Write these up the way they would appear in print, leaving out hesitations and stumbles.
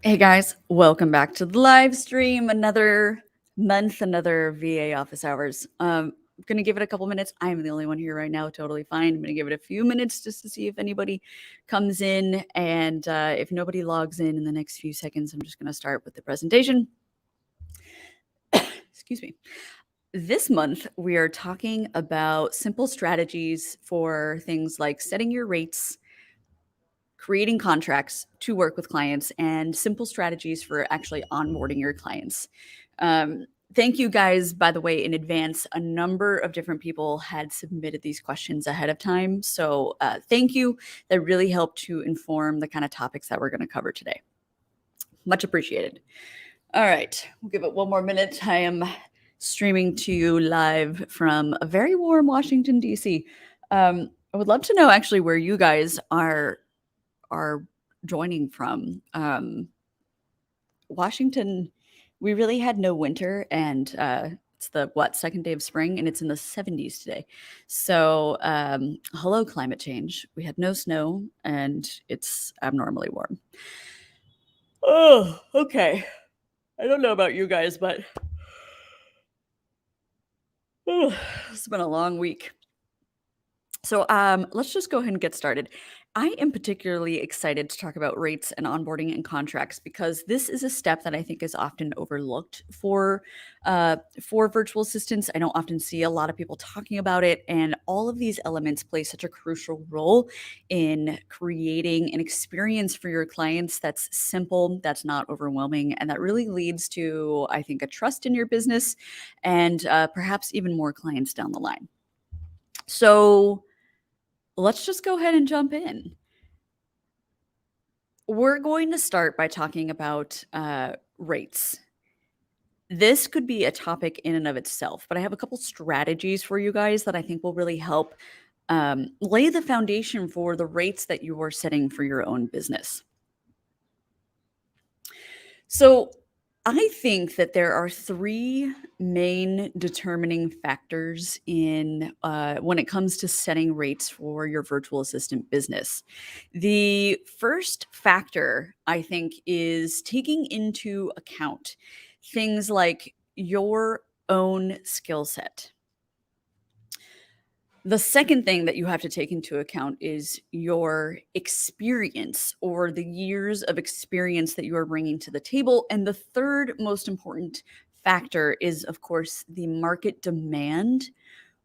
Hey guys, welcome back to the live stream. Another month, another VA office hours. Gonna give it a couple minutes. I'm the only one here right now, totally fine. I'm gonna give it a few minutes just to see if anybody comes in, and if nobody logs in the next few seconds, I'm just gonna start with the presentation. Excuse me. This month, we are talking about simple strategies for things like setting your rates, creating contracts to work with clients, and simple strategies for actually onboarding your clients. Thank you guys, by the way, in advance. A number of different people had submitted these questions ahead of time. So thank you. That really helped to inform the kind of topics that we're going to cover today. Much appreciated. All right, we'll give it one more minute. I am streaming to you live from a very warm Washington, D.C. I would love to know actually where you guys are joining from. Washington, we really had no winter, and it's the second day of spring, and it's in the 70s today. So hello, climate change. We had no snow, and it's abnormally warm. Oh, okay. I don't know about you guys, but it's been a long week. So let's just go ahead and get started. I am particularly excited to talk about rates and onboarding and contracts because this is a step that I think is often overlooked for virtual assistants. I don't often see a lot of people talking about it, and all of these elements play such a crucial role in creating an experience for your clients that's simple, that's not overwhelming, and that really leads to, I think, a trust in your business and perhaps even more clients down the line. So let's just go ahead and jump in. We're going to start by talking about rates. This could be a topic in and of itself, but I have a couple strategies for you guys that I think will really help lay the foundation for the rates that you are setting for your own business. So I think that there are three main determining factors in when it comes to setting rates for your virtual assistant business. The first factor, I think, is taking into account things like your own skill set. The second thing that you have to take into account is your experience or the years of experience that you are bringing to the table. And the third most important factor is, of course, the market demand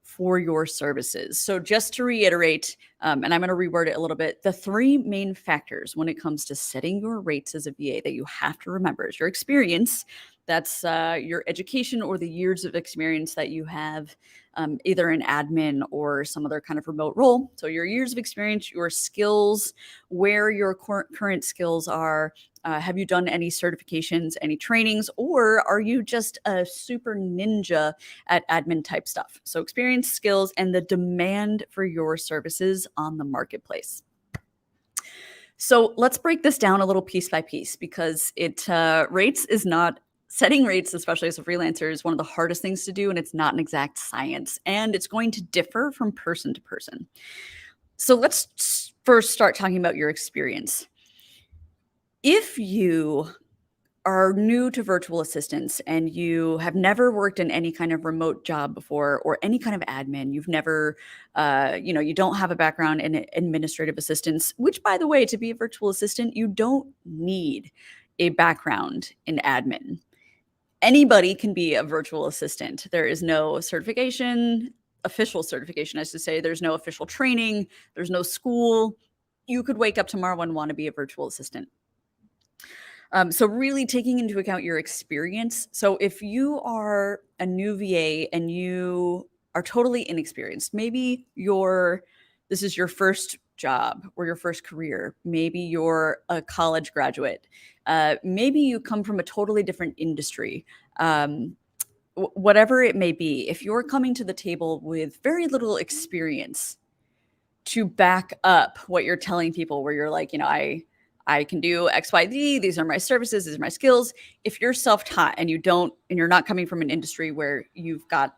for your services. So, just to reiterate, and I'm going to reword it a little bit, the three main factors when it comes to setting your rates as a VA that you have to remember is your experience. That's your education or the years of experience that you have, either in admin or some other kind of remote role. So, your years of experience, your skills, where your current skills are. Have you done any certifications, any trainings, or are you just a super ninja at admin type stuff? So, experience, skills, and the demand for your services on the marketplace. So, let's break this down a little piece by piece because setting rates, especially as a freelancer, is one of the hardest things to do, and it's not an exact science, and it's going to differ from person to person. So, let's first start talking about your experience. If you are new to virtual assistants and you have never worked in any kind of remote job before or any kind of admin, you've never, you don't have a background in administrative assistance, which, by the way, to be a virtual assistant, you don't need a background in admin. Anybody can be a virtual assistant. There is no certification, official certification, I should say. There's no official training. There's no school. You could wake up tomorrow and want to be a virtual assistant. So really taking into account your experience. So if you are a new VA and you are totally inexperienced, maybe this is your first job or your first career. Maybe you're a college graduate. Maybe you come from a totally different industry. Whatever it may be, if you're coming to the table with very little experience to back up what you're telling people, where you're like, I can do X, Y, Z. These are my services. These are my skills. If you're self-taught and you're not coming from an industry where you've got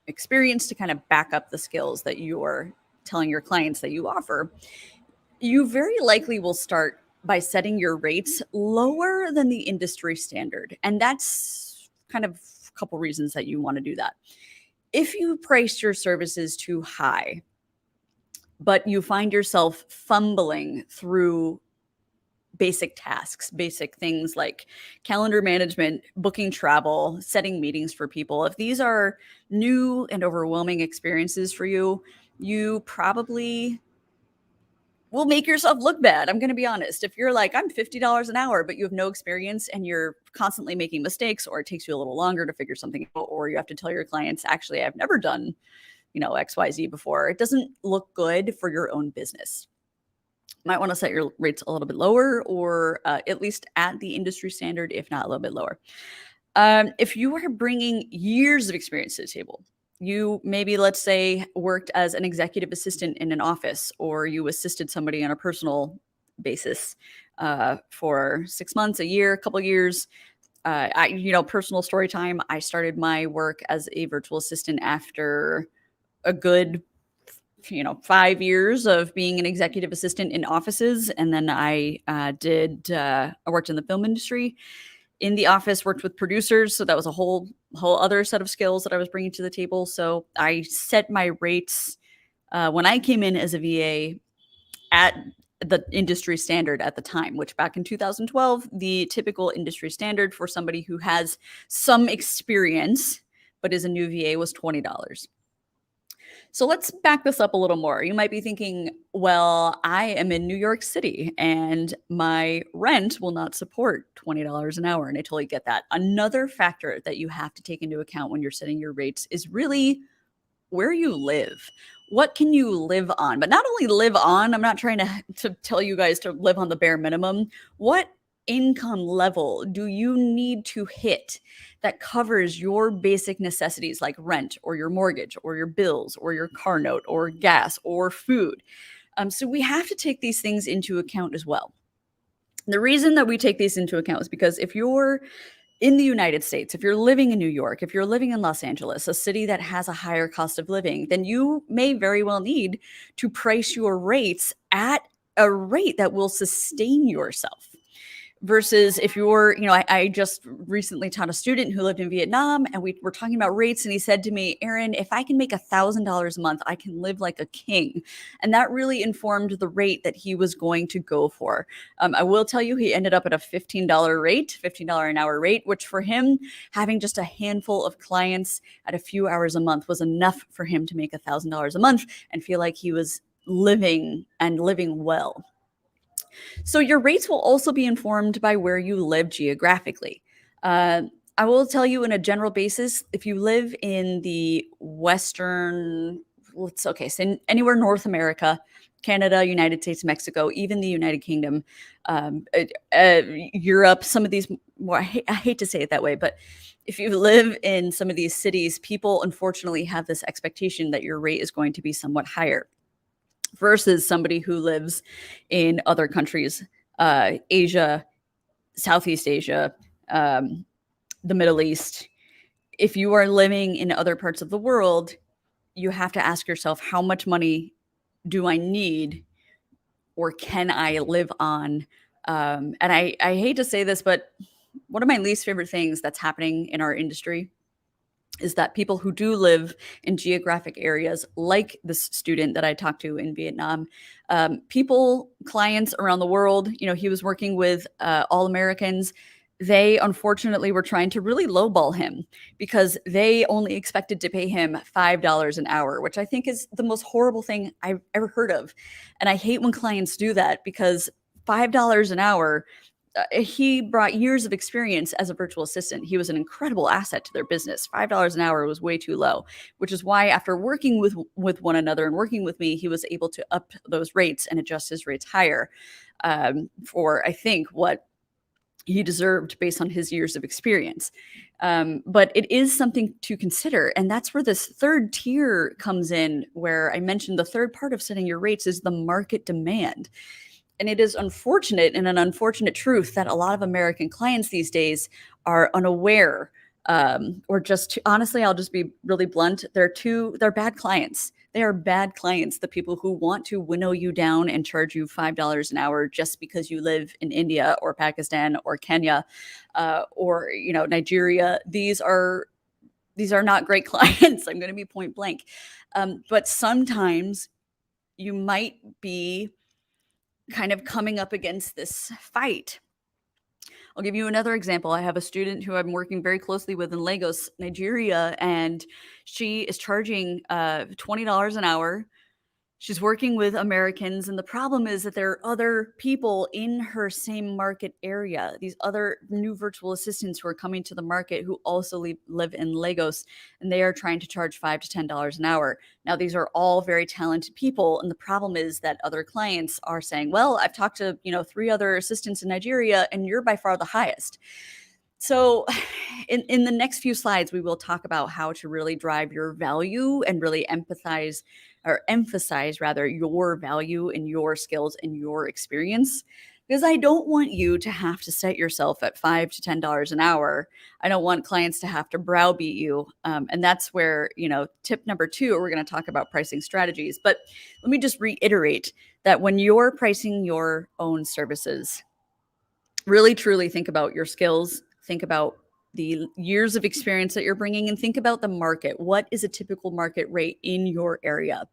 experience to kind of back up the skills that you're telling your clients that you offer, you very likely will start by setting your rates lower than the industry standard. And that's kind of a couple reasons that you want to do that. If you price your services too high, but you find yourself fumbling through basic tasks, basic things like calendar management, booking travel, setting meetings for people, if these are new and overwhelming experiences for you, you probably will make yourself look bad. I'm going to be honest. If you're like, I'm $50 an hour, but you have no experience and you're constantly making mistakes, or it takes you a little longer to figure something out, or you have to tell your clients, actually, I've never done, XYZ before, it doesn't look good for your own business. You might want to set your rates a little bit lower, or at least at the industry standard, if not a little bit lower. If you are bringing years of experience to the table, you maybe, let's say, worked as an executive assistant in an office, or you assisted somebody on a personal basis for 6 months, a year, a couple years. Personal story time. I started my work as a virtual assistant after a good 5 years of being an executive assistant in offices. And then I worked in the film industry in the office, worked with producers. So that was a whole other set of skills that I was bringing to the table. So I set my rates when I came in as a VA at the industry standard at the time, which back in 2012, the typical industry standard for somebody who has some experience but is a new VA was $20. So let's back this up a little more. You might be thinking, well, I am in New York City and my rent will not support $20 an hour. And I totally get that. Another factor that you have to take into account when you're setting your rates is really where you live. What can you live on? But not only live on, I'm not trying to tell you guys to live on the bare minimum. What income level do you need to hit that covers your basic necessities like rent or your mortgage or your bills or your car note or gas or food? So we have to take these things into account as well. The reason that we take these into account is because if you're in the United States, if you're living in New York, if you're living in Los Angeles, a city that has a higher cost of living, then you may very well need to price your rates at a rate that will sustain yourself. Versus if you're, I just recently taught a student who lived in Vietnam, and we were talking about rates, and he said to me, Erin, if I can make $1,000 a month, I can live like a king. And that really informed the rate that he was going to go for. I will tell you, he ended up at a $15 rate, $15 an hour rate, which for him, having just a handful of clients at a few hours a month was enough for him to make $1,000 a month and feel like he was living well. So your rates will also be informed by where you live geographically. I will tell you in a general basis, if you live in the Western, so anywhere North America, Canada, United States, Mexico, even the United Kingdom, Europe, some of these, I hate to say it that way, but if you live in some of these cities, people unfortunately have this expectation that your rate is going to be somewhat higher versus somebody who lives in other countries, Asia, Southeast Asia, the Middle East. If you are living in other parts of the world, you have to ask yourself, how much money do I need or can I live on? And I hate to say this, but one of my least favorite things that's happening in our industry is that people who do live in geographic areas like this student that I talked to in Vietnam, clients around the world, he was working with all Americans. They unfortunately were trying to really lowball him because they only expected to pay him $5 an hour, which I think is the most horrible thing I've ever heard of. And I hate when clients do that because $5 an hour, he brought years of experience as a virtual assistant. He was an incredible asset to their business. $5 an hour was way too low, which is why after working with one another and working with me, he was able to up those rates and adjust his rates higher for, I think, what he deserved based on his years of experience. But it is something to consider. And that's where this third tier comes in, where I mentioned the third part of setting your rates is the market demand. And it is unfortunate and an unfortunate truth that a lot of American clients these days are unaware, or just honestly, I'll just be really blunt. They're bad clients. They are bad clients, the people who want to winnow you down and charge you $5 an hour just because you live in India or Pakistan or Kenya, or Nigeria. These are not great clients. I'm going to be point blank. But sometimes you might be kind of coming up against this fight. I'll give you another example. I have a student who I'm working very closely with in Lagos, Nigeria, and she is charging $20 an hour. She's working with Americans, and the problem is that there are other people in her same market area, these other new virtual assistants who are coming to the market who also live in Lagos, and they are trying to charge $5 to $10 an hour. Now, these are all very talented people, and the problem is that other clients are saying, well, I've talked to, 3 other assistants in Nigeria, and you're by far the highest. So in the next few slides, we will talk about how to really drive your value and really emphasize rather your value and your skills and your experience. Because I don't want you to have to set yourself at $5 to $10 an hour. I don't want clients to have to browbeat you. And that's where, tip number 2, we're going to talk about pricing strategies. But let me just reiterate that when you're pricing your own services, really truly think about your skills, think about the years of experience that you're bringing, and think about the market. What is a typical market rate in your area?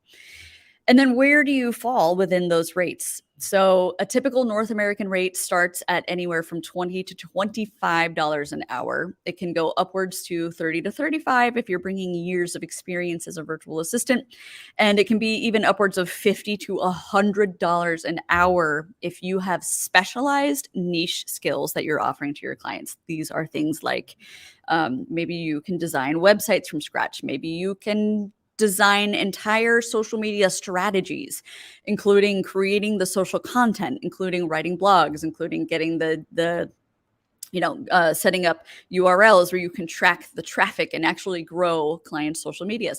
And then where do you fall within those rates? So a typical North American rate starts at anywhere from $20 to $25 an hour. It can go upwards to $30 to $35 if you're bringing years of experience as a virtual assistant. And it can be even upwards of $50 to $100 an hour if you have specialized niche skills that you're offering to your clients. These are things like maybe you can design websites from scratch. Maybe you can design entire social media strategies, including creating the social content, including writing blogs, including getting setting up URLs where you can track the traffic and actually grow clients' social medias.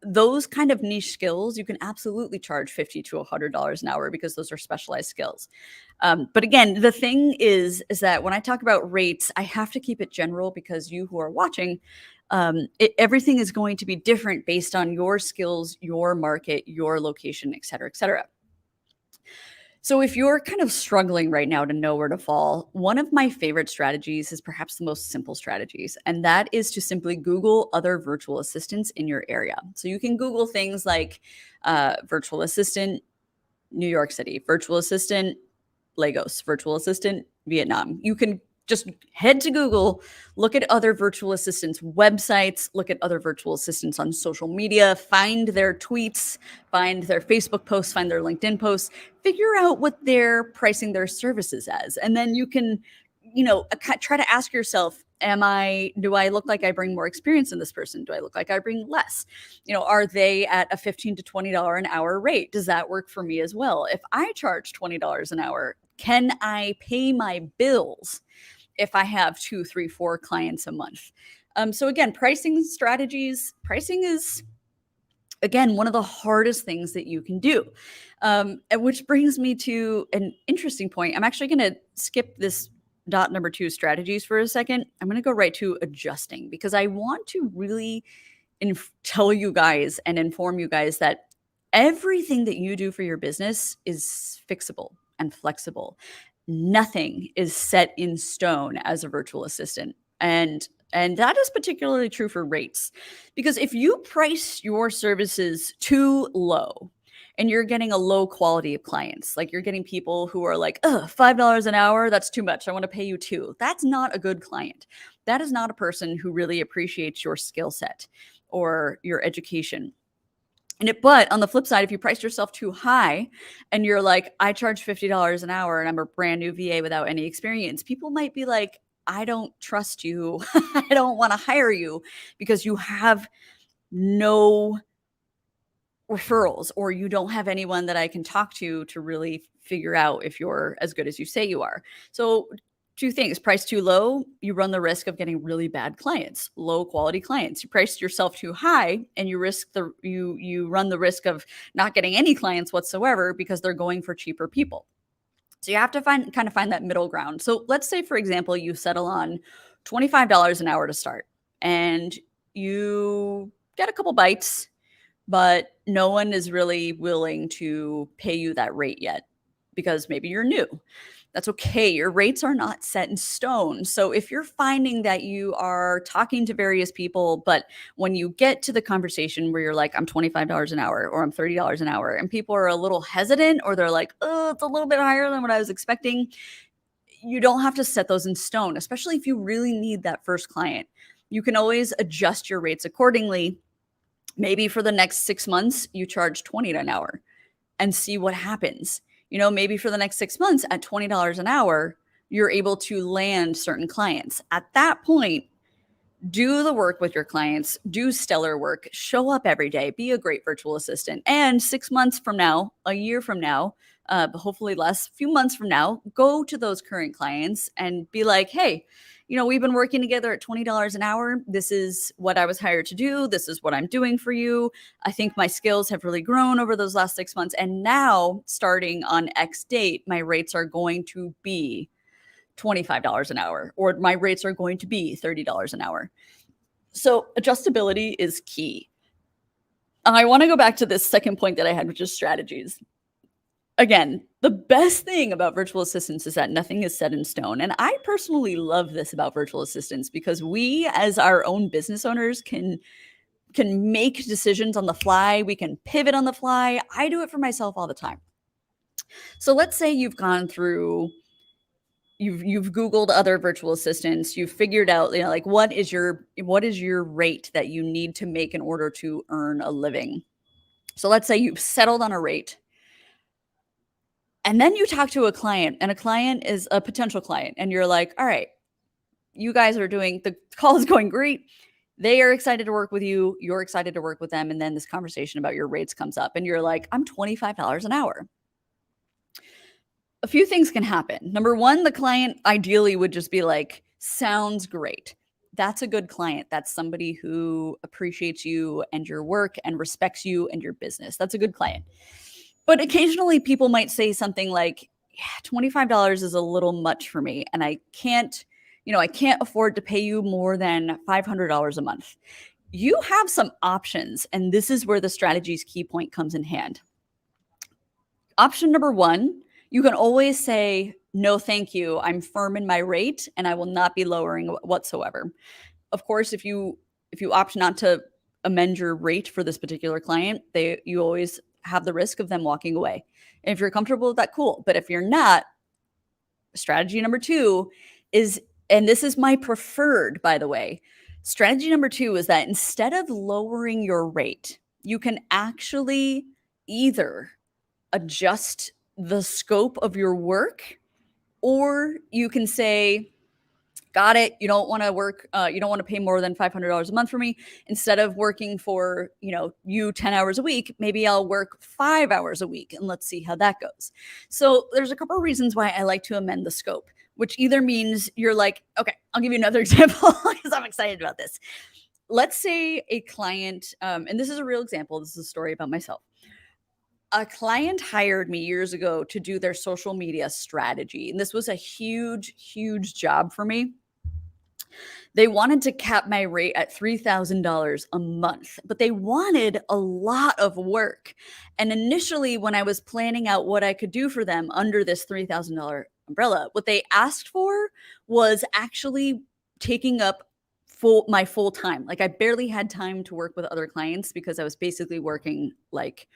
Those kind of niche skills, you can absolutely charge $50 to $100 an hour because those are specialized skills. But again, the thing is that when I talk about rates, I have to keep it general because you who are watching, everything is going to be different based on your skills, your market, your location, et cetera, et cetera. So if you're kind of struggling right now to know where to fall, one of my favorite strategies is perhaps the most simple strategies, and that is to simply Google other virtual assistants in your area. So you can Google things like virtual assistant, New York City, virtual assistant, Lagos, virtual assistant, Vietnam. You can just head to Google, look at other virtual assistants' websites, look at other virtual assistants on social media, find their tweets, find their Facebook posts, find their LinkedIn posts, figure out what they're pricing their services as. And then you can, try to ask yourself, do I look like I bring more experience than this person? Do I look like I bring less? Are they at a $15 to $20 an hour rate? Does that work for me as well? If I charge $20 an hour, can I pay my bills if I have 2, 3, 4 clients a month? So again, pricing strategies, pricing is, again, one of the hardest things that you can do. And which brings me to an interesting point. I'm actually going to skip this dot number 2, strategies, for a second. I'm going to go right to adjusting, because I want to really tell you guys and inform you guys that everything that you do for your business is fixable and flexible. Nothing is set in stone as a virtual assistant. And that is particularly true for rates, because if you price your services too low and you're getting a low quality of clients, like you're getting people who are like, $5 an hour, that's too much, I want to pay you 2. That's not a good client. That is not a person who really appreciates your skill set or your education. But on the flip side, if you price yourself too high and you're like, I charge $50 an hour and I'm a brand new VA without any experience, people might be like, I don't trust you. I don't want to hire you because you have no referrals, or you don't have anyone that I can talk to really figure out if you're as good as you say you are. So 2 things: price too low, you run the risk of getting really bad clients, low quality clients. You price yourself too high and you run the risk of not getting any clients whatsoever because they're going for cheaper people. So you have to find that middle ground. So let's say, for example, you settle on $25 an hour to start, and you get a couple bites, but no one is really willing to pay you that rate yet because maybe you're new. That's okay. Your rates are not set in stone. So if you're finding that you are talking to various people, but when you get to the conversation where you're like, I'm $25 an hour or I'm $30 an hour, and people are a little hesitant or they're like, oh, it's a little bit higher than what I was expecting, you don't have to set those in stone, especially if you really need that first client. You can always adjust your rates accordingly. Maybe for the next 6 months, you charge $20 an hour and see what happens. Maybe for the next 6 months at $20 an hour, you're able to land certain clients. At that point, do the work with your clients, do stellar work, show up every day, be a great virtual assistant. And 6 months from now, a year from now, hopefully less, a few months from now, go to those current clients and be like, hey, we've been working together at $20 an hour. This is what I was hired to do. This is what I'm doing for you. I think my skills have really grown over those last 6 months. And now, starting on X date, my rates are going to be $25 an hour, or my rates are going to be $30 an hour. So adjustability is key. I want to go back to this second point that I had, which is strategies. Again, the best thing about virtual assistants is that nothing is set in stone. And I personally love this about virtual assistants because we, as our own business owners, can make decisions on the fly. We can pivot on the fly. I do it for myself all the time. So let's say you've gone through, you've Googled other virtual assistants, you've figured out, like what is your rate that you need to make in order to earn a living. So let's say you've settled on a rate. And then you talk to a client, and a client is a potential client, and you're like, all right, you guys are doing, the call is going great. They are excited to work with you. You're excited to work with them. And then this conversation about your rates comes up, and you're like, I'm $25 an hour. A few things can happen. Number one, the client ideally would just be like, sounds great. That's a good client. That's somebody who appreciates you and your work and respects you and your business. That's a good client. But occasionally people might say something like, yeah, $25 is a little much for me. And I can't afford to pay you more than $500 a month. You have some options. And this is where the strategy's key point comes in hand. Option number one, you can always say, no, thank you. I'm firm in my rate and I will not be lowering whatsoever. Of course, if you opt not to amend your rate for this particular client, you always have the risk of them walking away. And if you're comfortable with that, cool. But if you're not, strategy number two is, and this is my preferred, by the way, strategy number two is that instead of lowering your rate, you can actually either adjust the scope of your work, or you can say, got it, you don't want to work, you don't want to pay more than $500 a month for me. Instead of working for, you 10 hours a week, maybe I'll work 5 hours a week and let's see how that goes. So there's a couple of reasons why I like to amend the scope, which either means you're like, okay, I'll give you another example because I'm excited about this. Let's say a client, and this is a real example, this is a story about myself. A client hired me years ago to do their social media strategy. And this was a huge, huge job for me. They wanted to cap my rate at $3,000 a month, but they wanted a lot of work. And initially, when I was planning out what I could do for them under this $3,000 umbrella, what they asked for was actually taking up my full time. Like I barely had time to work with other clients because I was basically working like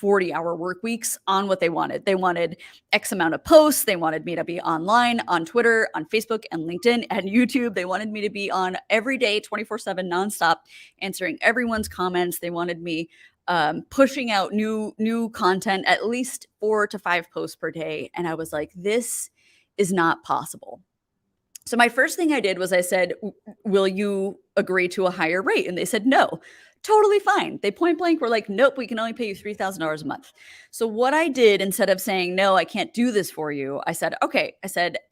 40-hour work weeks on what they wanted. They wanted X amount of posts. They wanted me to be online on Twitter, on Facebook and LinkedIn and YouTube. They wanted me to be on every day, 24/7, nonstop, answering everyone's comments. They wanted me pushing out new content, at least 4 to 5 posts per day. And I was like, this is not possible. So my first thing I did was I said, will you agree to a higher rate? And they said, no. Totally fine. They point blank were like, nope, we can only pay you $3,000 a month. So what I did, instead of saying, no, I can't do this for you, I said, okay,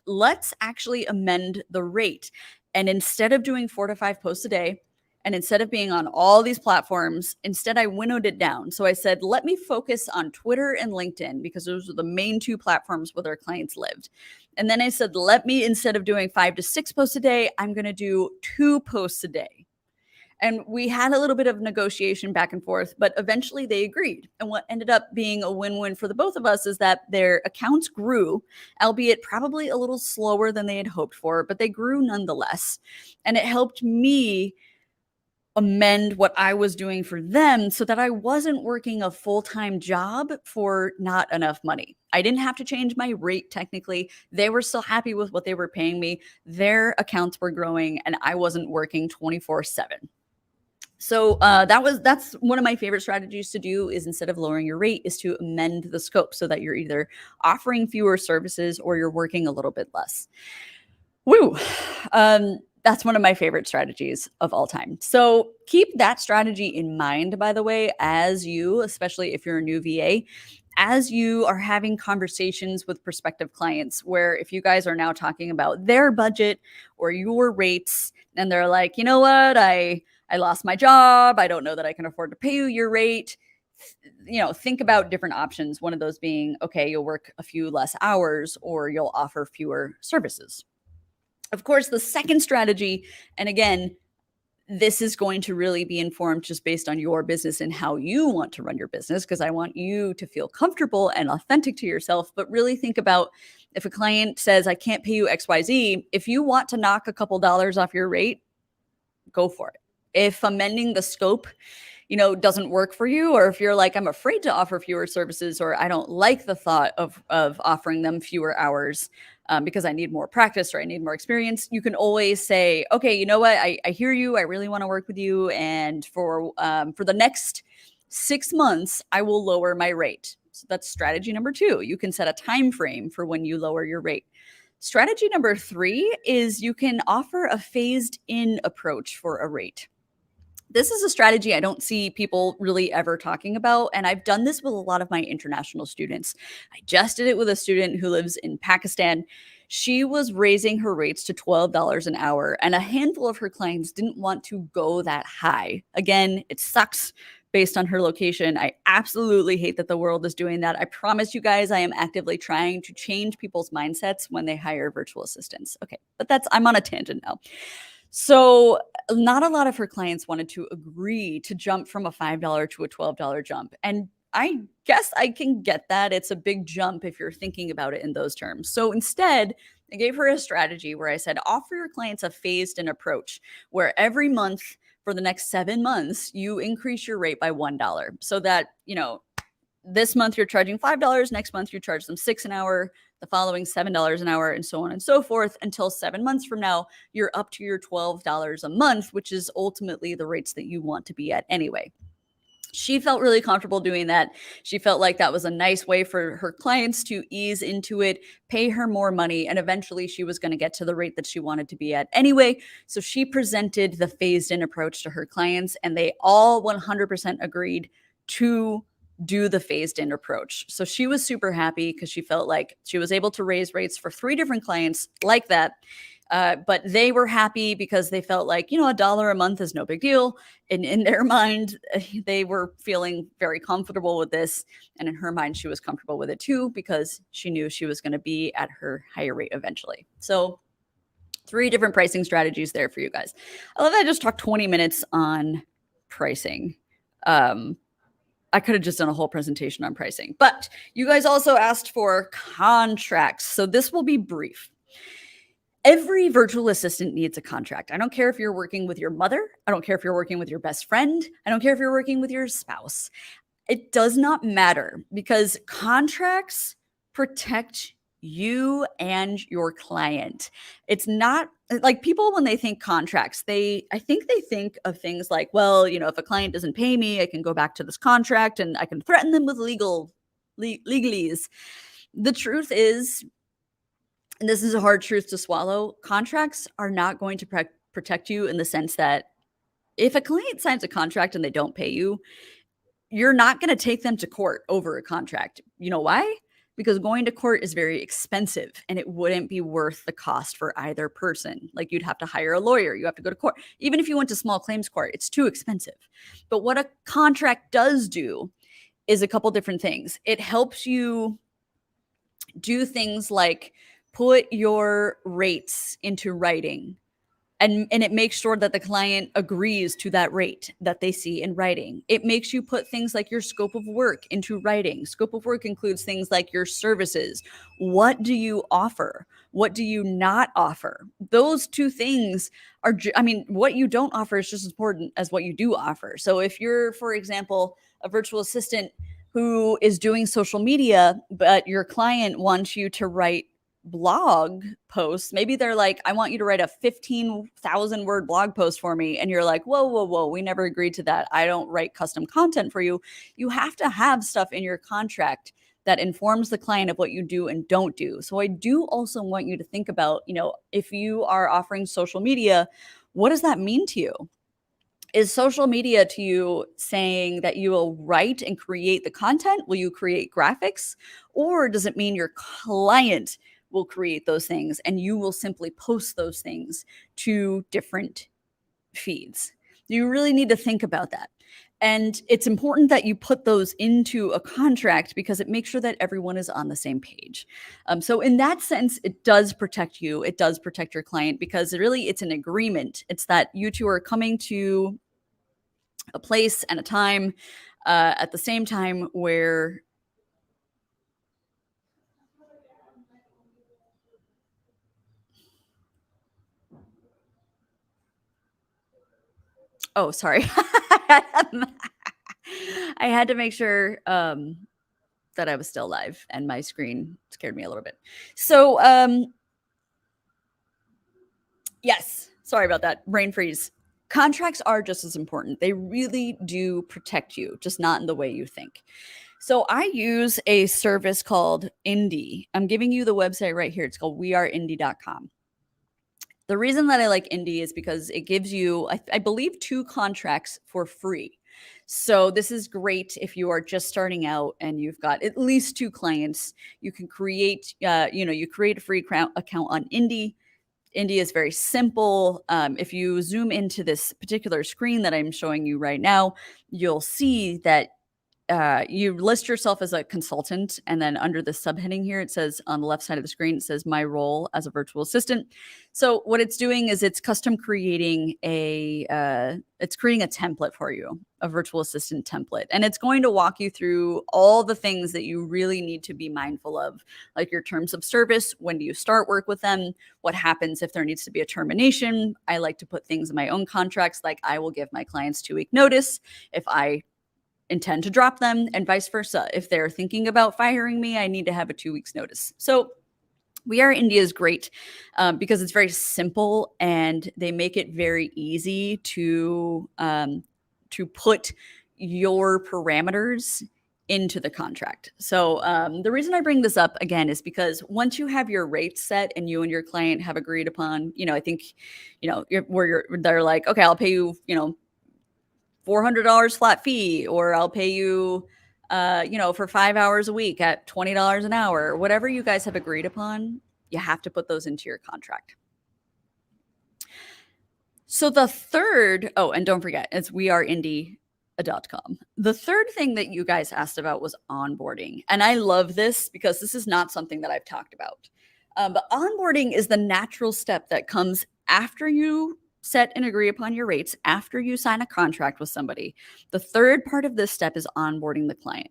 let's actually amend the rate. And instead of doing 4 to 5 posts a day, and instead of being on all these platforms, instead I winnowed it down. So I said, let me focus on Twitter and LinkedIn because those are the main 2 platforms where their clients lived. And then I said, instead of doing 5 to 6 posts a day, I'm going to do 2 posts a day. And we had a little bit of negotiation back and forth, but eventually they agreed. And what ended up being a win-win for the both of us is that their accounts grew, albeit probably a little slower than they had hoped for, but they grew nonetheless. And it helped me amend what I was doing for them so that I wasn't working a full-time job for not enough money. I didn't have to change my rate technically. They were still happy with what they were paying me. Their accounts were growing and I wasn't working 24/7. So that's one of my favorite strategies to do is instead of lowering your rate is to amend the scope so that you're either offering fewer services or you're working a little bit less. Woo. That's one of my favorite strategies of all time. So keep that strategy in mind, by the way, as you, especially if you're a new VA, as you are having conversations with prospective clients, where if you guys are now talking about their budget or your rates, and they're like, you know what, I lost my job. I don't know that I can afford to pay you your rate. Think about different options. One of those being, okay, you'll work a few less hours or you'll offer fewer services. Of course, the second strategy, and again, this is going to really be informed just based on your business and how you want to run your business, because I want you to feel comfortable and authentic to yourself. But really think about if a client says, I can't pay you XYZ, if you want to knock a couple dollars off your rate, go for it. If amending the scope doesn't work for you, or if you're like, I'm afraid to offer fewer services, or I don't like the thought of offering them fewer hours because I need more practice or I need more experience, you can always say, okay, you know what? I hear you. I really want to work with you. And for the next 6 months, I will lower my rate. So that's strategy number 2. You can set a time frame for when you lower your rate. Strategy number 3 is you can offer a phased in approach for a rate. This is a strategy I don't see people really ever talking about. And I've done this with a lot of my international students. I just did it with a student who lives in Pakistan. She was raising her rates to $12 an hour, and a handful of her clients didn't want to go that high. Again, it sucks based on her location. I absolutely hate that the world is doing that. I promise you guys, I am actively trying to change people's mindsets when they hire virtual assistants. Okay, but I'm on a tangent now. So not a lot of her clients wanted to agree to jump from a $5 to a $12 jump. And I guess I can get that. It's a big jump if you're thinking about it in those terms. So instead, I gave her a strategy where I said, offer your clients a phased in approach where every month for the next 7 months, you increase your rate by $1 so that, this month you're charging $5, next month you charge them $6 an hour, the following $7 an hour, and so on and so forth until 7 months from now, you're up to your $12 a month, which is ultimately the rates that you want to be at anyway. She felt really comfortable doing that. She felt like that was a nice way for her clients to ease into it, pay her more money, and eventually she was going to get to the rate that she wanted to be at anyway. So she presented the phased in approach to her clients, and they all 100% agreed to do the phased in approach. So she was super happy because she felt like she was able to raise rates for 3 different clients like that. But they were happy because they felt like, $1 a month is no big deal. And in their mind, they were feeling very comfortable with this. And in her mind, she was comfortable with it too, because she knew she was going to be at her higher rate eventually. So 3 different pricing strategies there for you guys. I love that I just talked 20 minutes on pricing. I could have just done a whole presentation on pricing, but you guys also asked for contracts. So this will be brief. Every virtual assistant needs a contract. I don't care if you're working with your mother. I don't care if you're working with your best friend. I don't care if you're working with your spouse. It does not matter, because contracts protect you and your client. It's not like people, when they think contracts, I think they think of things like, well, if a client doesn't pay me, I can go back to this contract and I can threaten them with legalese. The truth is, and this is a hard truth to swallow, contracts are not going to protect you in the sense that if a client signs a contract and they don't pay you, you're not going to take them to court over a contract. You know why? Because going to court is very expensive and it wouldn't be worth the cost for either person. Like, you'd have to hire a lawyer, you have to go to court. Even if you went to small claims court, it's too expensive. But what a contract does do is a couple different things. It helps you do things like put your rates into writing. and it makes sure that the client agrees to that rate that they see in writing. It makes you put things like your scope of work into writing. Scope of work includes things like your services. What do you offer? What do you not offer? Those two things are, I mean, what you don't offer is just as important as what you do offer. So if you're, for example, a virtual assistant who is doing social media, but your client wants you to write blog posts, maybe they're like, I want you to write a 15,000 word blog post for me. And you're like, whoa, whoa, whoa, we never agreed to that. I don't write custom content for you. You have to have stuff in your contract that informs the client of what you do and don't do. So I do also want you to think about, if you are offering social media, what does that mean to you? Is social media to you saying that you will write and create the content? Will you create graphics? Or does it mean your client will create those things and you will simply post those things to different feeds? You really need to think about that. And it's important that you put those into a contract because it makes sure that everyone is on the same page. So in that sense, it does protect you. It does protect your client because really it's an agreement. It's that you two are coming to a place and a time at the same time where oh, sorry. I had to make sure that I was still live and my screen scared me a little bit. So yes, sorry about that. Brain freeze. Contracts are just as important. They really do protect you, just not in the way you think. So I use a service called Indie. I'm giving you the website right here. It's called weareindie.com. The reason that I like Indie is because it gives you, I believe, 2 contracts for free. So this is great if you are just starting out and you've got at least 2 clients. You can create, you create a free account on Indie. Indie is very simple. If you zoom into this particular screen that I'm showing you right now, you'll see that you list yourself as a consultant, and then under the subheading here, it says on the left side of the screen, it says my role as a virtual assistant. So what it's doing is it's custom creating it's creating a template for you, a virtual assistant template. And it's going to walk you through all the things that you really need to be mindful of, like your terms of service. When do you start work with them? What happens if there needs to be a termination? I like to put things in my own contracts, like I will give my clients 2-week notice if I intend to drop them, and vice versa. If they're thinking about firing me, I need to have a 2 weeks notice. So We Are India is great because it's very simple and they make it very easy to put your parameters into the contract. So the reason I bring this up again is because once you have your rates set and you and your client have agreed upon, I think, they're like, okay, I'll pay you, $400 flat fee, or I'll pay you, for 5 hours a week at $20 an hour, whatever you guys have agreed upon, you have to put those into your contract. So the third, and don't forget, it's weareindie.com. The third thing that you guys asked about was onboarding. And I love this because this is not something that I've talked about. But onboarding is the natural step that comes after you set and agree upon your rates, after you sign a contract with somebody. The third part of this step is onboarding the client.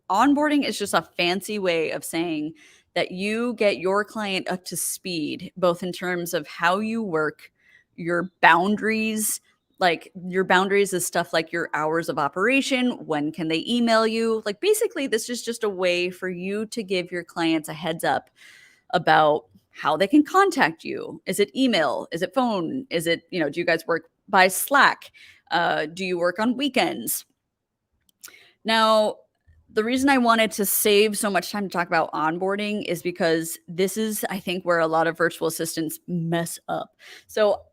Onboarding is just a fancy way of saying that you get your client up to speed, both in terms of how you work, your boundaries. Like your boundaries is stuff like your hours of operation, when can they email you? Like basically, this is just a way for you to give your clients a heads up about how they can contact you. Is it email? Is it phone? Is it, do you guys work by Slack? Do you work on weekends? Now, the reason I wanted to save so much time to talk about onboarding is because this is, I think, where a lot of virtual assistants mess up. So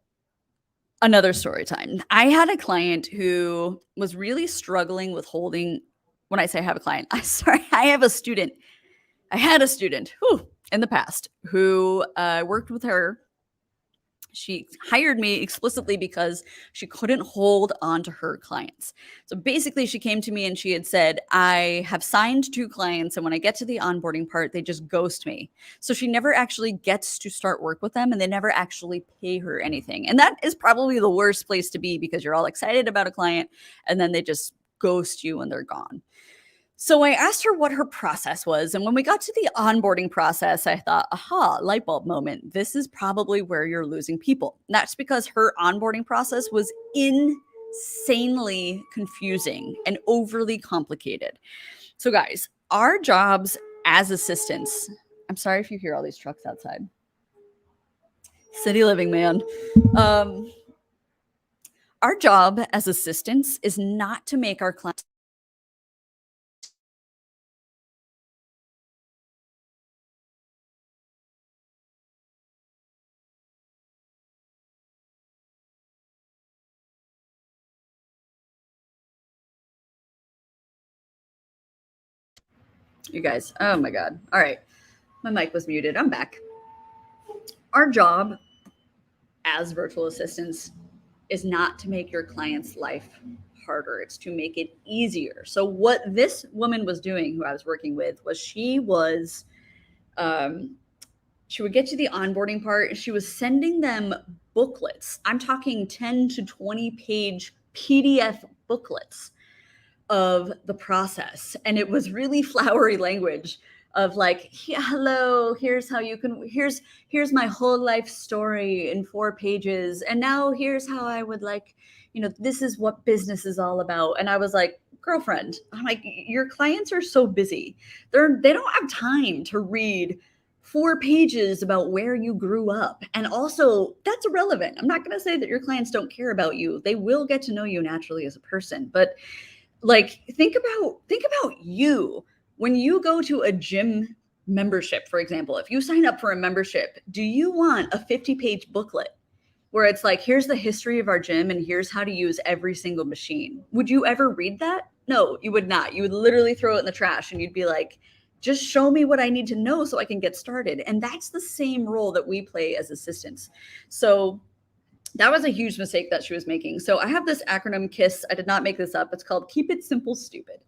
another story time. I had a client who was really struggling with holding, when I say I have a client, I have a student. I had a student in the past who worked with her She hired me explicitly because she couldn't hold on to her clients. So basically, she came to me and she had said, I have signed 2 clients, and when I get to the onboarding part, they just ghost me. So she never actually gets to start work with them, and they never actually pay her anything. And that is probably the worst place to be, because you're all excited about a client and then they just ghost you when they're gone. So I asked her what her process was. And when we got to the onboarding process, I thought, aha, light bulb moment. This is probably where you're losing people. And that's because her onboarding process was insanely confusing and overly complicated. So, guys, our jobs as assistants, I'm sorry if you hear all these trucks outside. City living, man. Um, our job as assistants is not to make our clients. You guys, oh my God. All right. My mic was muted. I'm back. Our job as virtual assistants is not to make your client's life harder. It's to make it easier. So what this woman was doing, who I was working with, was she would get to the onboarding part and she was sending them booklets. I'm talking 10 to 20 page PDF booklets of the process. And it was really flowery language of like, hello, here's how you can, here's my whole life story in 4 pages. And now here's how I would like, this is what business is all about. And I was like, girlfriend, I'm like, your clients are so busy. They don't have time to read 4 pages about where you grew up. And also, that's irrelevant. I'm not going to say that your clients don't care about you. They will get to know you naturally as a person, but like think about you when you go to a gym membership. For example, if you sign up for a membership, do you want a 50-page booklet where it's like, here's the history of our gym and here's how to use every single machine? Would you ever read that? No, you would not. You would literally throw it in the trash and you'd be like, just show me what I need to know so I can get started. And that's the same role that we play as assistants. So that was a huge mistake that she was making. So I have this acronym KISS. I did not make this up. It's called Keep It Simple, Stupid.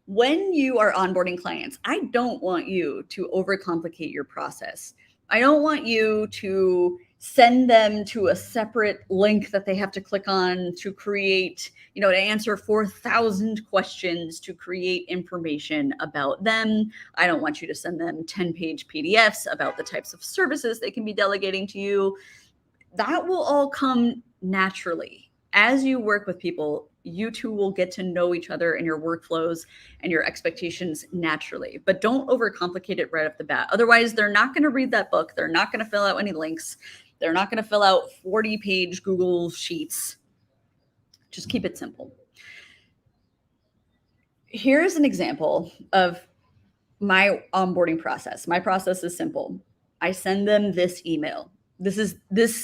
When you are onboarding clients, I don't want you to overcomplicate your process. I don't want you to send them to a separate link that they have to click on to create, to answer 4,000 questions to create information about them. I don't want you to send them 10-page PDFs about the types of services they can be delegating to you. That will all come naturally. As you work with people, you two will get to know each other and your workflows and your expectations naturally. But don't overcomplicate it right off the bat. Otherwise, they're not going to read that book. They're not going to fill out any links. They're not going to fill out 40-page Google Sheets. Just keep it simple. Here's an example of my onboarding process. My process is simple. I send them this email.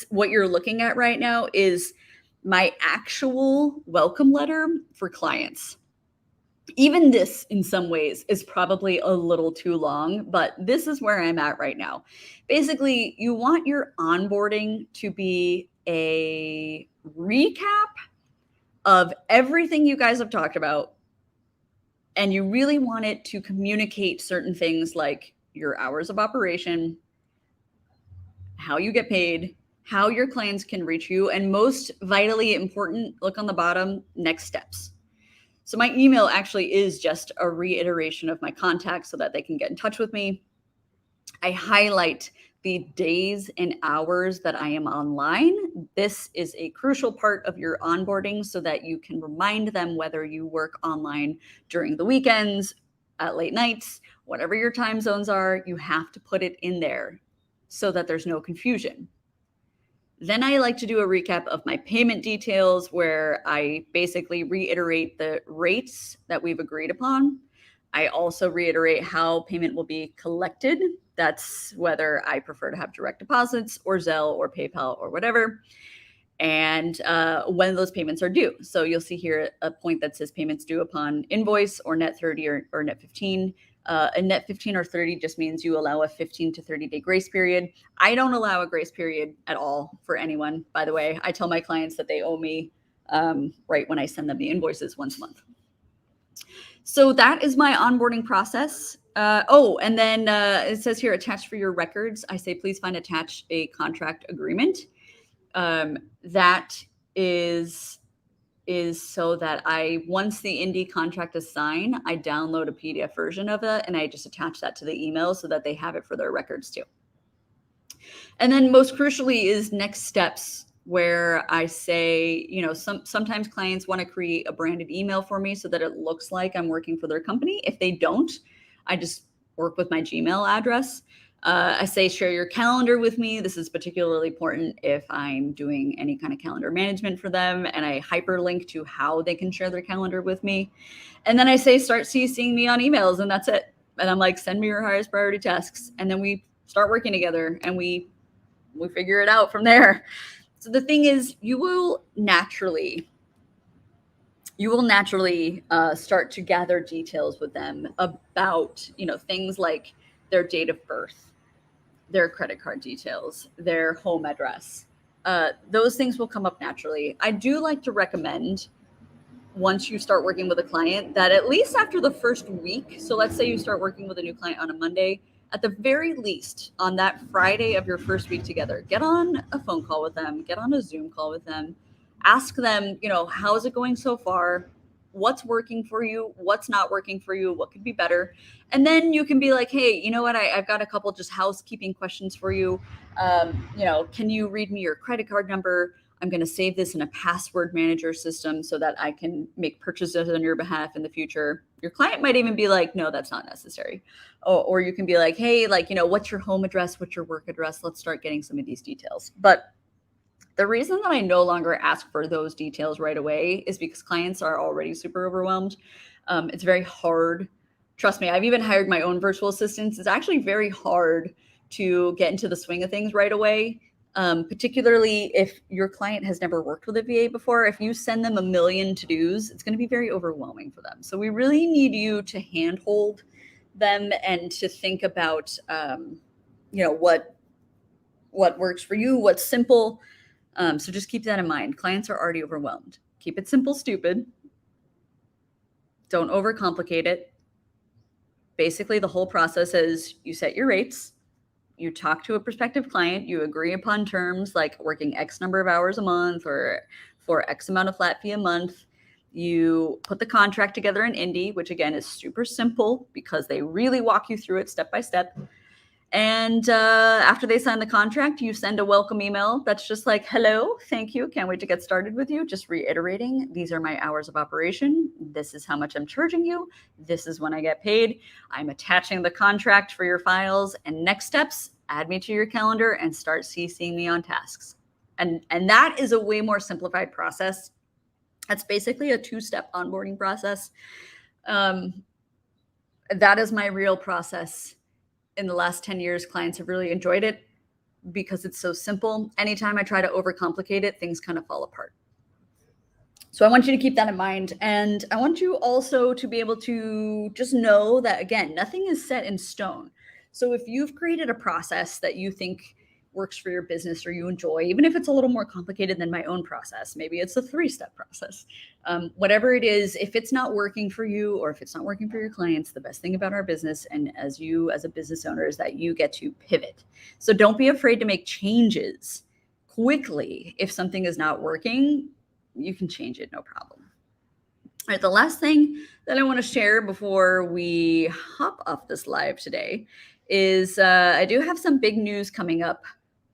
What you're looking at right now is my actual welcome letter for clients. Even this, in some ways, is probably a little too long, but this is where I'm at right now. Basically, you want your onboarding to be a recap of everything you guys have talked about, and you really want it to communicate certain things like your hours of operation, how you get paid, how your clients can reach you, and most vitally important, look on the bottom, next steps. So my email actually is just a reiteration of my contacts so that they can get in touch with me. I highlight the days and hours that I am online. This is a crucial part of your onboarding so that you can remind them whether you work online during the weekends, at late nights, whatever your time zones are, you have to put it in there so that there's no confusion. Then I like to do a recap of my payment details where I basically reiterate the rates that we've agreed upon. I also reiterate how payment will be collected. That's whether I prefer to have direct deposits or Zelle or PayPal or whatever, and when those payments are due. So you'll see here a point that says payments due upon invoice or net 30 or net 15. A net 15 or 30 just means you allow a 15 to 30-day grace period. I don't allow a grace period at all for anyone, by the way. I tell my clients that they owe me right when I send them the invoices once a month. So that is my onboarding process. And then it says here, attached for your records. I say, please find attached a contract agreement. That is so that once the Indy contract is signed, I download a PDF version of it and I just attach that to the email so that they have it for their records too. And then most crucially is next steps, where I say, sometimes clients want to create a branded email for me so that it looks like I'm working for their company. If they don't, I just work with my Gmail address. I say, share your calendar with me. This is particularly important if I'm doing any kind of calendar management for them, and I hyperlink to how they can share their calendar with me. And then I say, start CCing me on emails, and that's it. And I'm like, send me your highest priority tasks. And then we start working together and we figure it out from there. So the thing is, you will naturally start to gather details with them about, things like their date of birth, their credit card details, their home address. Those things will come up naturally. I do like to recommend, once you start working with a client, that at least after the first week, so let's say you start working with a new client on a Monday, at the very least on that Friday of your first week together, get on a phone call with them, get on a Zoom call with them, ask them, how's it going so far? What's working for you? What's not working for you? What could be better? And then you can be like, hey, you know what? I've got a couple just housekeeping questions for you. Can you read me your credit card number? I'm going to save this in a password manager system so that I can make purchases on your behalf in the future. Your client might even be like, no, that's not necessary. Or you can be like, hey, what's your home address? What's your work address? Let's start getting some of these details. But the reason that I no longer ask for those details right away is because clients are already super overwhelmed. It's very hard. Trust me, I've even hired my own virtual assistants. It's actually very hard to get into the swing of things right away. Particularly if your client has never worked with a VA before. If you send them a million to-dos, it's going to be very overwhelming for them. So we really need you to handhold them and to think about, what works for you, what's simple. So just keep that in mind. Clients are already overwhelmed. Keep it simple, stupid. Don't overcomplicate it. Basically, the whole process is you set your rates. You talk to a prospective client, you agree upon terms like working X number of hours a month or for X amount of flat fee a month. You put the contract together in Indy, which again is super simple because they really walk you through it step by step. And after they sign the contract, you send a welcome email that's just like, hello, thank you, can't wait to get started with you. Just reiterating, these are my hours of operation. This is how much I'm charging you. This is when I get paid. I'm attaching the contract for your files. And next steps, add me to your calendar and start CCing me on tasks. And that is a way more simplified process. That's basically a 2-step onboarding process. That is my real process. In the last 10 years, clients have really enjoyed it because it's so simple. Anytime I try to overcomplicate it, things kind of fall apart. So I want you to keep that in mind. And I want you also to be able to just know that, again, nothing is set in stone. So if you've created a process that you think works for your business or you enjoy, even if it's a little more complicated than my own process, maybe it's a 3-step process, whatever it is, if it's not working for you or if it's not working for your clients, the best thing about our business and as a business owner is that you get to pivot. So don't be afraid to make changes quickly. If something is not working, you can change it, no problem. All right, the last thing that I want to share before we hop off this live today is I do have some big news coming up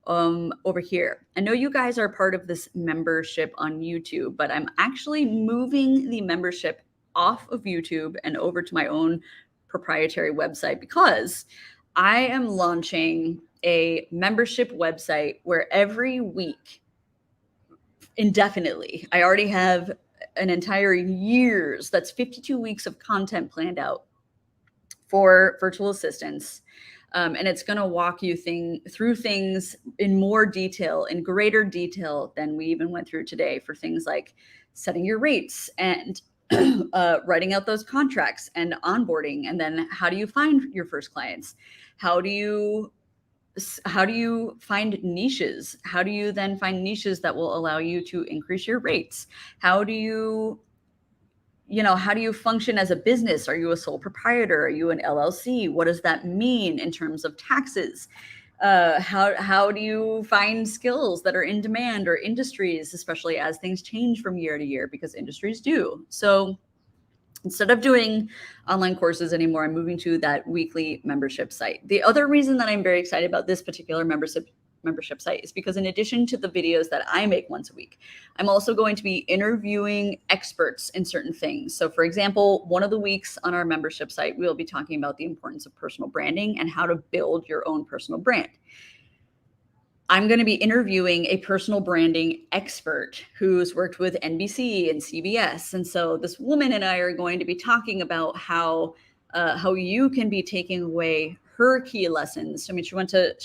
over here. I know you guys are part of this membership on YouTube, but I'm actually moving the membership off of YouTube and over to my own proprietary website because I am launching a membership website where every week, indefinitely, I already have an entire year's, that's 52 weeks of content planned out for virtual assistants. And it's going to walk you through things in more detail, in greater detail than we even went through today, for things like setting your rates and writing out those contracts and onboarding. And then how do you find your first clients? How do you find niches? How do you then find niches that will allow you to increase your rates? How do you function as a business? Are you a sole proprietor? Are you an LLC? What does that mean in terms of taxes? How do you find skills that are in demand, or industries, especially as things change from year to year, because industries do. So instead of doing online courses anymore, I'm moving to that weekly membership site. The other reason that I'm very excited about this particular membership site is because, in addition to the videos that I make once a week, I'm also going to be interviewing experts in certain things. So for example, one of the weeks on our membership site, we'll be talking about the importance of personal branding and how to build your own personal brand. I'm going to be interviewing a personal branding expert who's worked with NBC and CBS. And so this woman and I are going to be talking about how you can be taking away her key lessons. I mean, she went to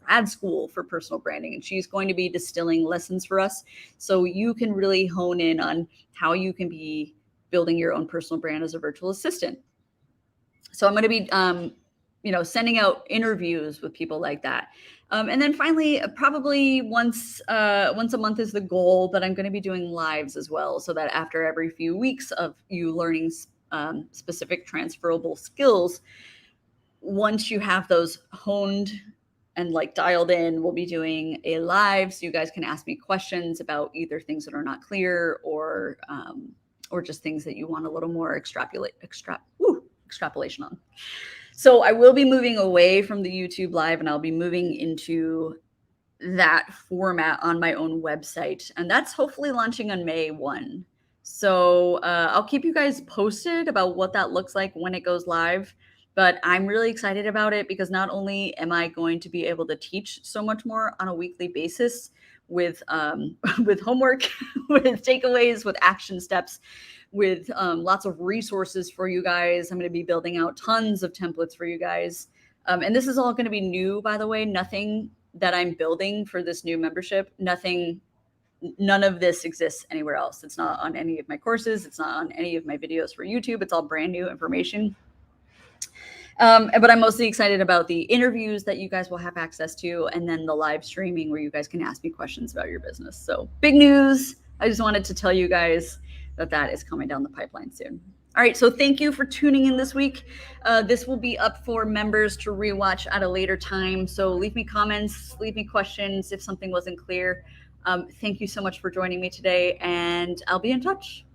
grad school for personal branding, and she's going to be distilling lessons for us, so you can really hone in on how you can be building your own personal brand as a virtual assistant. So I'm going to be sending out interviews with people like that. And then finally, probably once a month is the goal, but I'm going to be doing lives as well, so that after every few weeks of you learning specific transferable skills, once you have those honed and like dialed in, we'll be doing a live, so you guys can ask me questions about either things that are not clear, or just things that you want a little more extrapolation on. So I will be moving away from the YouTube live, and I'll be moving into that format on my own website. And that's hopefully launching on May 1. So I'll keep you guys posted about what that looks like when it goes live. But I'm really excited about it, because not only am I going to be able to teach so much more on a weekly basis with with homework, with takeaways, with action steps, with lots of resources for you guys. I'm going to be building out tons of templates for you guys. And this is all going to be new, by the way. Nothing that I'm building for this new membership, none of this exists anywhere else. It's not on any of my courses. It's not on any of my videos for YouTube. It's all brand new information. But I'm mostly excited about the interviews that you guys will have access to, and then the live streaming where you guys can ask me questions about your business. So big news. I just wanted to tell you guys that is coming down the pipeline soon. All right, so thank you for tuning in this week. This will be up for members to rewatch at a later time. So leave me comments, leave me questions if something wasn't clear. Thank you so much for joining me today, and I'll be in touch.